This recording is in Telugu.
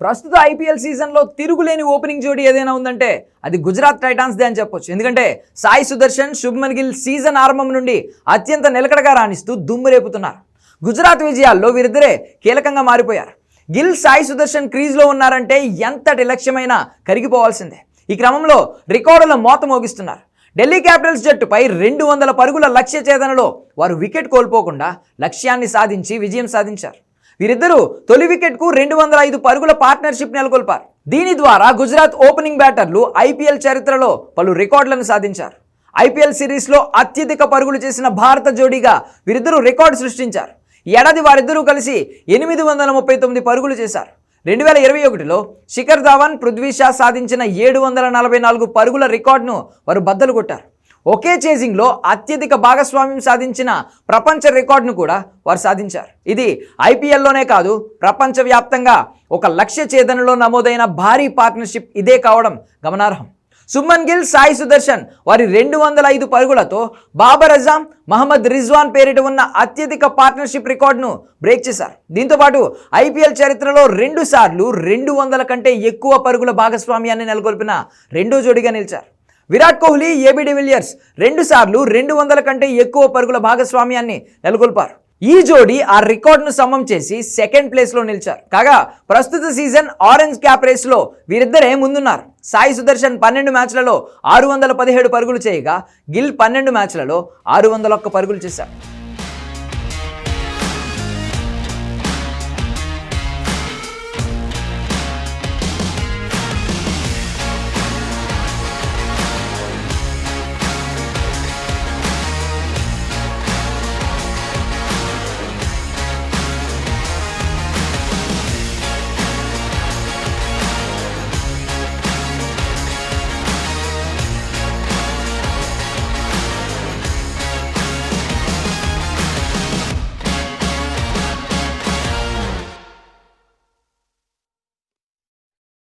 ప్రస్తుత ఐపీఎల్ సీజన్లో తిరుగులేని ఓపెనింగ్ జోడీ ఏదైనా ఉందంటే అది గుజరాత్ టైటాన్స్దే అని చెప్పొచ్చు. ఎందుకంటే సాయి సుదర్శన్, శుభ్మన్ గిల్ సీజన్ ఆరంభం నుండి అత్యంత నిలకడగా రాణిస్తూ దుమ్ము రేపుతున్నారు. గుజరాత్ విజయాల్లో వీరిద్దరే కీలకంగా మారిపోయారు. గిల్, సాయి సుదర్శన్ క్రీజ్లో ఉన్నారంటే ఎంతటి లక్ష్యమైనా కరిగిపోవాల్సిందే. ఈ క్రమంలో రికార్డుల మోత మోగిస్తున్నారు. ఢిల్లీ క్యాపిటల్స్ జట్టుపై 200 పరుగుల లక్ష్య ఛేదనలో వారు వికెట్ కోల్పోకుండా లక్ష్యాన్ని సాధించి విజయం సాధించారు. వీరిద్దరూ తొలి వికెట్కు 205 పరుగుల పార్ట్నర్షిప్ నెలకొల్పారు. దీని ద్వారా గుజరాత్ ఓపెనింగ్ బ్యాటర్లు ఐపీఎల్ చరిత్రలో పలు రికార్డులను సాధించారు. ఐపీఎల్ సిరీస్లో అత్యధిక పరుగులు చేసిన భారత జోడీగా వీరిద్దరూ రికార్డు సృష్టించారు. ఈ ఏడాది వారిద్దరూ కలిసి 839 పరుగులు చేశారు. 2021లో శిఖర్ ధవన్, పృథ్వీ షా సాధించిన 744 పరుగుల రికార్డును వారు బద్దలు కొట్టారు. ఒకే చేజింగ్లో అత్యధిక భాగస్వామ్యం సాధించిన ప్రపంచ రికార్డును కూడా వారు సాధించారు. ఇది ఐపీఎల్లోనే కాదు, ప్రపంచవ్యాప్తంగా ఒక లక్ష్య ఛేదనలో నమోదైన భారీ పార్ట్నర్షిప్ ఇదే కావడం గమనార్హం. శుభ్మన్ గిల్, సాయి సుదర్శన్ వారి 205 పరుగులతో బాబర్ అజాం, మహమ్మద్ రిజ్వాన్ పేరిట ఉన్న అత్యధిక పార్ట్నర్షిప్ రికార్డును బ్రేక్ చేశారు. దీంతోపాటు ఐపీఎల్ చరిత్రలో 2 సార్లు 200 కంటే ఎక్కువ పరుగుల భాగస్వామ్యాన్ని నెలకొల్పిన రెండో జోడీగా నిలిచారు. విరాట్ కోహ్లీ, ఏబీ డివిలియర్స్ 2 సార్లు 200 కంటే ఎక్కువ పరుగుల భాగస్వామ్యాన్ని నెలకొల్పారు. ఈ జోడీ ఆ రికార్డును సమం చేసి సెకండ్ ప్లేస్లో నిలిచారు. కాగా ప్రస్తుత సీజన్ ఆరెంజ్ క్యాప్ రేస్లో వీరిద్దరే ముందున్నారు. సాయి సుదర్శన్ 12 మ్యాచ్లలో 617 పరుగులు చేయగా గిల్ 12 మ్యాచ్లలో 601 పరుగులు చేశారు.